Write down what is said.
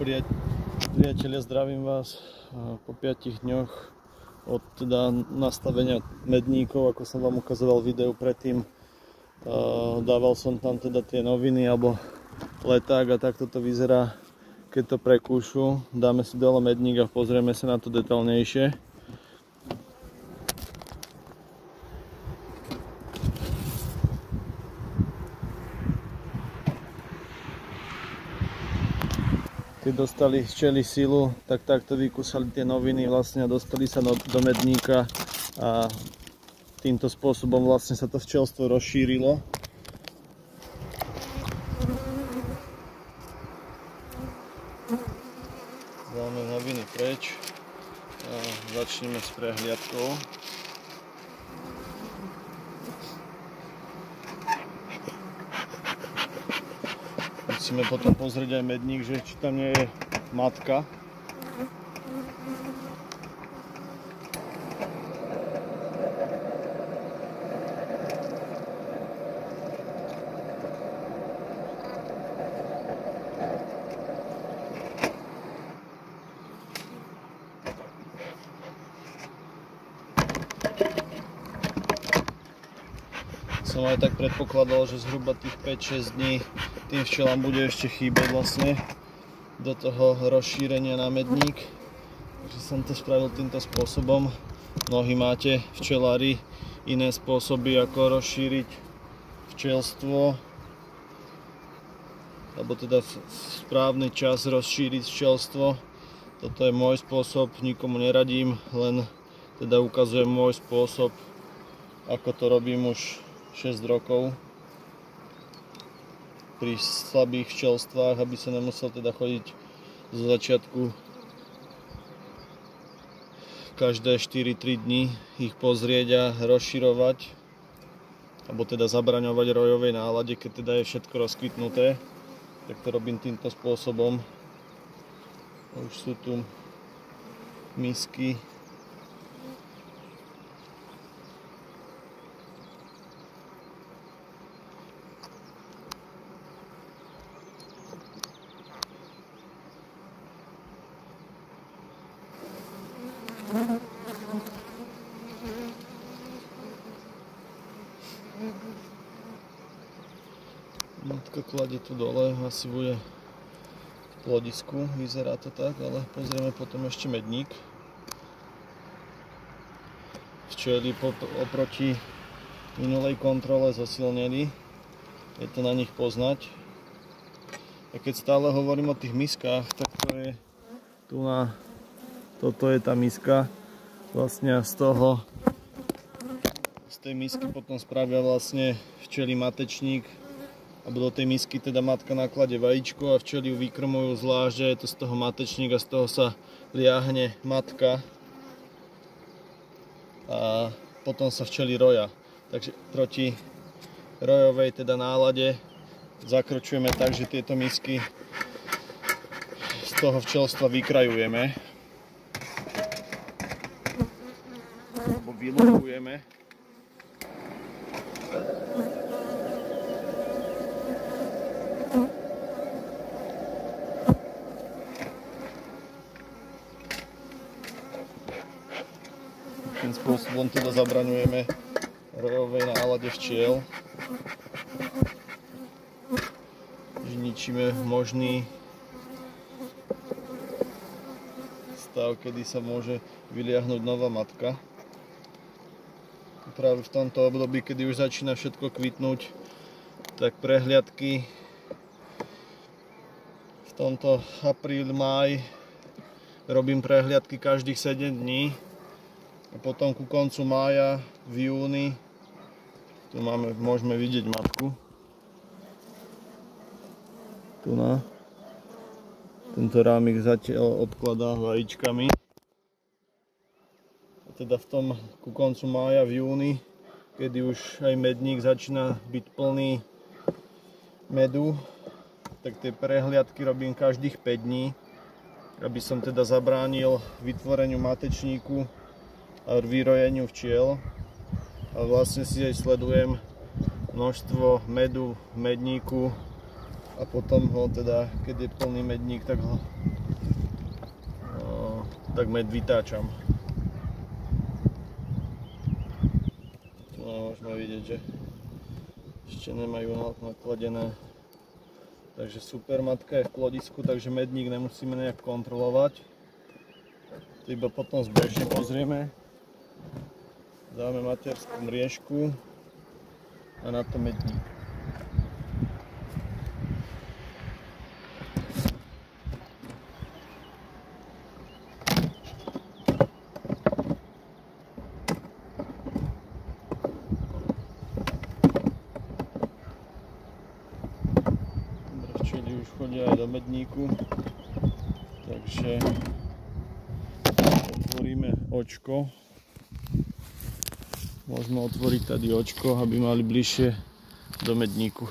priatelia, zdravím vás po 5 dňoch od teda nastavenia medníkov, ako som vám ukazoval videu predtým. Dával som tam teda tie noviny alebo leták a takto to vyzerá, keď to prekúšu. Dáme si dole medník a pozrieme sa na to detailnejšie. Keď dostali včely silu, tak takto vykúsali tie noviny vlastne a dostali sa do medníka a týmto spôsobom vlastne sa to včelstvo rozšírilo. Dáme noviny preč a začneme s prehliadkou. Musíme potom pozrieť aj medník, že či tam nie je matka. Som aj tak predpokladal, že zhruba tých 5-6 dní tým včelám bude ešte chýbať vlastne do toho rozšírenia na medník. Takže som to spravil týmto spôsobom. Mnohí máte včelári iné spôsoby, ako rozšíriť včelstvo, alebo teda v správny čas rozšíriť včelstvo. Toto je môj spôsob, nikomu neradím, len teda ukazujem môj spôsob, ako to robím už 6 rokov pri slabých včelstvách, aby sa nemusel teda chodiť zo začiatku každé 4-3 dni ich pozrieť a rozširovať, alebo teda zabraňovať rojovej nálade, keď teda je všetko rozkvitnuté. Tak to robím týmto spôsobom. Už sú tu misky. Matka kladie tu dole, asi bude v plodisku, vyzerá to tak, ale pozrieme potom ešte medník. Včely oproti minulej kontrole zosilneli, je to na nich poznať. A keď stále hovorím o tých miskách, tak to je tu na... Toto je tá miska, vlastne z tej misky potom spravia vlastne včely matečník, alebo do tej misky teda matka nakladie vajíčko a včely ju vykrmujú zvlášť, že je to z toho matečník a z toho sa liahne matka a potom sa včely roja. Takže proti rojovej teda nálade zakročujeme tak, že tieto misky z toho včelstva vykrajujeme. Alebo vylúkujeme. Tým spôsobom teda zabraňujeme rojovej nálade včiel. Že ničíme možný stav, kedy sa môže vyliahnuť nová matka. Práve v tomto období, kedy už začína všetko kvitnúť, tak prehliadky v tomto apríl, máj robím prehliadky každých 7 dní a potom ku koncu mája, v júni, tu môžeme vidieť matku. Tu na tento rámik zatiaľ obkladá vajíčkami. Teda v tom ku koncu mája, v júni, kedy už aj medník začína byť plný medu, tak tie prehliadky robím každých 5 dní, aby som teda zabránil vytvoreniu matečníku a vyrojeniu včiel. A vlastne si aj sledujem množstvo medu v medníku a potom ho teda, keď je plný medník, tak ho tak med vytáčam. Tu môžeme vidieť, že ešte nemajú nakladené. Takže super, matka je v plodisku, takže medník nemusíme nejak kontrolovať. Iba potom zbežne pozrieme. Dáme materskú mriežku a na to medník. Včely už chodia aj do medníku, takže otvoríme očko. Môžeme otvoriť tady očko, aby mali bližšie do medníku.